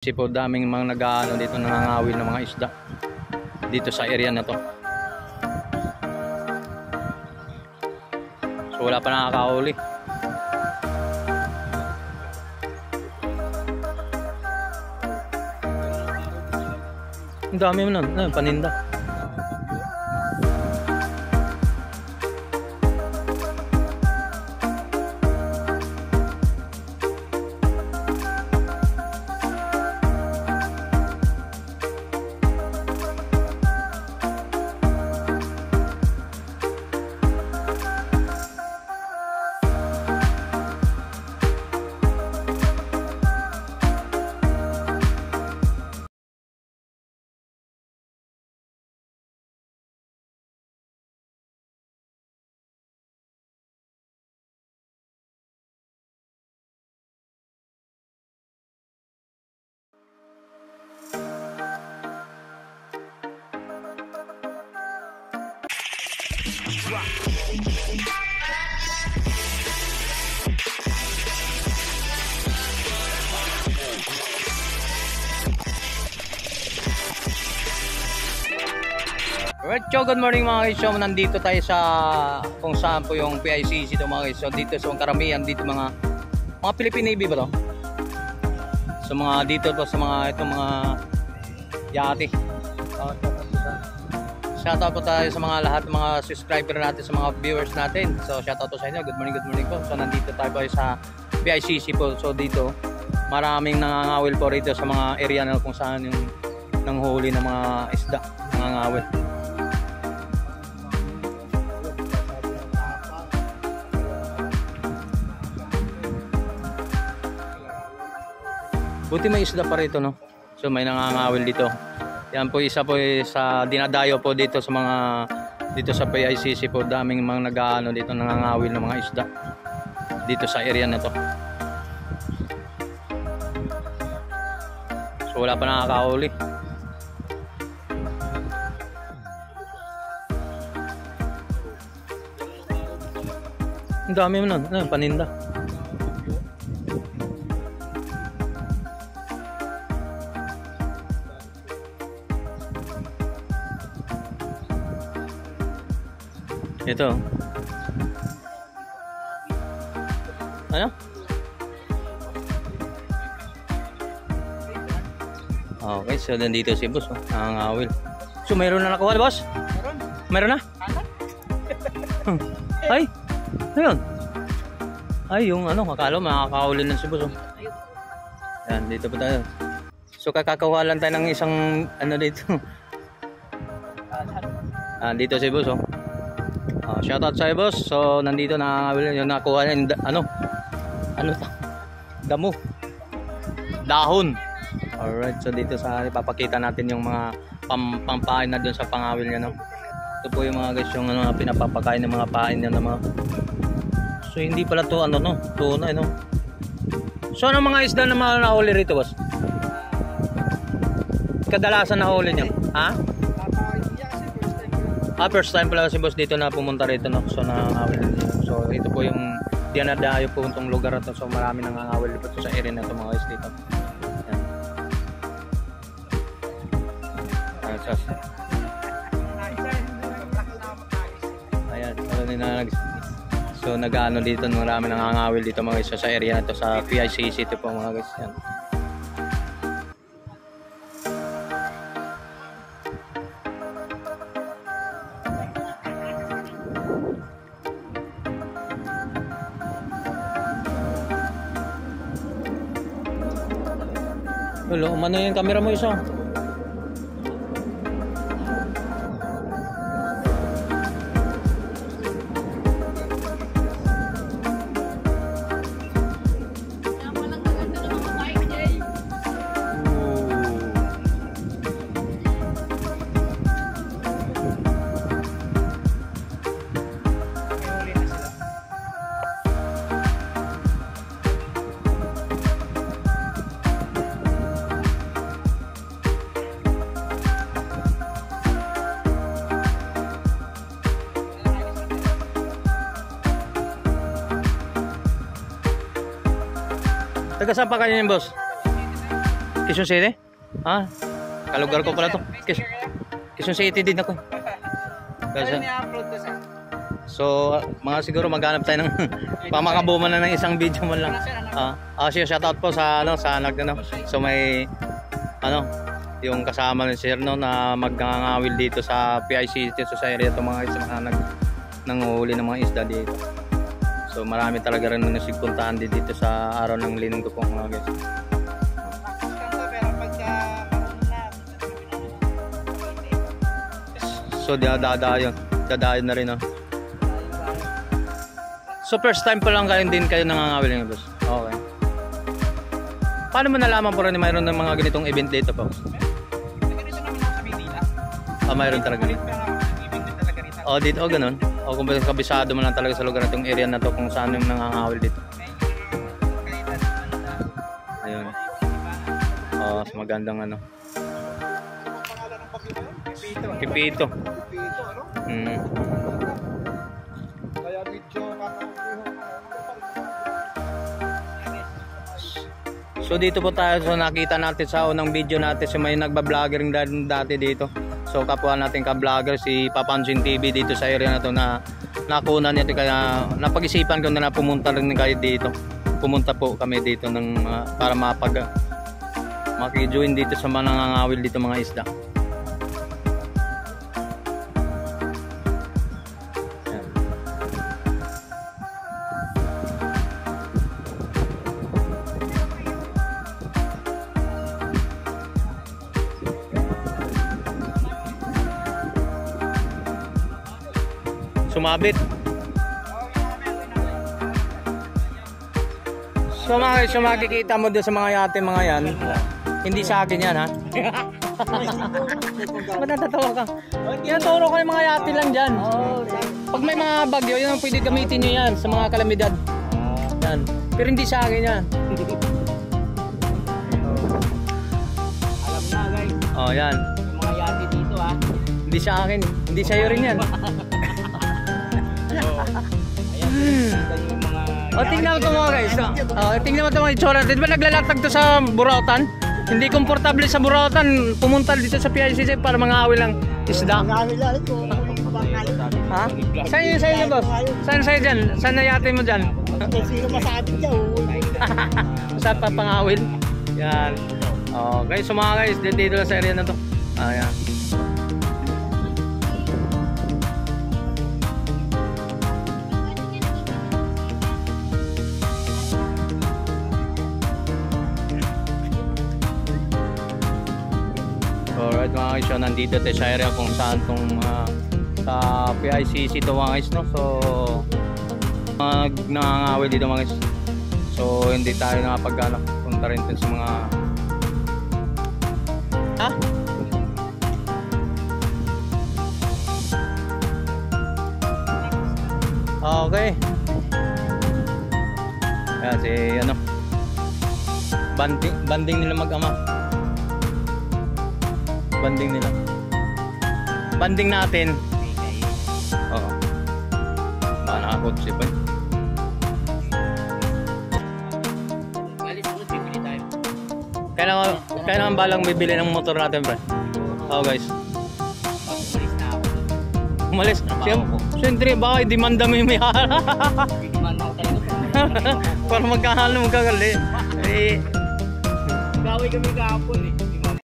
Kasi po daming mga nag-aano dito, nangangawil ng mga isda dito sa area na to. So wala pa nakakahuli. Ang dami mo nun, paninda. Alright, so good morning mga guys. So nandito tayo sa kung saan po yung PICC ito mga guys. So dito sa karamihan dito mga Philippine Navy ba to? So mga dito po sa mga itong mga yate. Shoutout po tayo sa mga lahat ng mga subscriber natin, sa mga viewers natin. So shoutout po sa inyo. Good morning po. So nandito tayo po sa PICC po. So dito maraming nangangawil po rito sa mga area na kung saan yung nanghuli ng mga isda, nangangawil. Buti may isda pa rito, no? So may nangangawil dito. Yan po isa po sa dinadayo po dito sa mga dito sa PICC po, daming mga nag-aano dito, nangangawil ng mga isda dito sa area na to. So wala pa nakakahuli. Ang dami mo nun, paninda. Ito. Ano? Okay, so nandito si boss, nangangawil. So mayroon na nakuha, boss? Mayroon na? Ay, ayun. Ay, yung ano, akala makakahuli ng si boss. Yan, dito pa tayo. So kakakawa lang tayo ng isang ano dito. Dito si boss, shoutout sa boss. So nandito nakakawil yung nakuha niya ano damo, dahon. Alright, so dito sa ipapakita natin yung mga pampain na dun sa pangawil niya, no? Ito po yung mga guys, yung ano, pinapapakain ng mga pain niya na mga. So hindi pala to ano, no, tuna, no. So ano mga isda na mga nahuli rito, boss? Kadalasan nahuli niya, ha? First time pala si boss dito na pumunta rito, no? So nangangawil niya. So ito po yung dinadayo po itong lugar na to. So marami nangangawil dito sa area na to mga guys dito. Ayan. Ayan. So nag-ano dito, marami nangangawil dito mga guys sa area na to, sa PICC ito po mga guys. Yan. Hello, umano yung camera mo isa? Taga saan pa kayo yung boss? Quezon City? Ha? Kalugar ko pala to. Quezon City din ako. Kasi, so, mga siguro maghanap tayo ng pamakabuman na ng isang video man lang. Shoutout po sa sa so may yung kasama ni Sir na magngangawil dito sa PICC Society ito mga nanguhuli ng mga isda dito. So marami talaga rin nasigpuntahan dito sa araw ng linggo po mga guys. So dadayon na rin So first time pa lang kayo nangangawil ng boss. Okay. Paano mo nalaman po rin na mayroon ng mga ganitong event dito po? Mayroon talaga. Dito ganun. Kung kabisado mo lang talaga sa lugar na itong area na to kung saan yung nangangawil dito. Ayun. So magandang Kipito. So dito po tayo nakita natin sa unang video natin may nagba-vlogging dati dito. So kapwa natin ka-vlogger si Papansin TV dito sa area na to na nakunan niya kaya napag-isipan ko na pumunta rin kayo dito. Pumunta po kami dito para maki-join dito sa mga nangangawil dito mga isda. Sumabit. So makikita mo doon sa mga yate mga yan. Hindi sa akin yan ha. Matatawa ka. Yan turo ko yung mga yate lang dyan. Pag may mga bagyo yun ang pwede gamitin nyo yan sa mga kalamidad. Yan. Pero hindi sa akin yan. Alam na guys. Yan. Yung mga yate dito ha. Hindi sa akin. Hindi sa'yo rin yan. Tingnan mo ito mga guys. Tingnan mo ito mga itsura. Di ba naglalatag to sa Burautan? Hindi komportable sa Burautan. Pumunta dito sa PICC para mangawil ng isda. Ha? Saan yung sa'yo boss? Saan sa'yo dyan? Saan na yate mo dyan? Sino masabi dyan? Saan pa pangawil? Yan. Guys, so mga guys, dito sa area na to. Ayan. Alright mga guys, so nandito tayo sa area kung saan itong sa PICC ito mga guys, no? So nangangawil dito mga guys. So hindi tayo punta rin sa mga okay. Kaya si banding nila mag-ama. Banding nila. Banding natin. Oo. Baka nakakot si Pai. Kaya naman balang bibili ng motor natin, pre. Guys. Umalis. Siyempre, baka i-demanda mo yung mayara. I-demanda ko talaga. Para magkahalo magkagali. Gawin kami kahapon eh.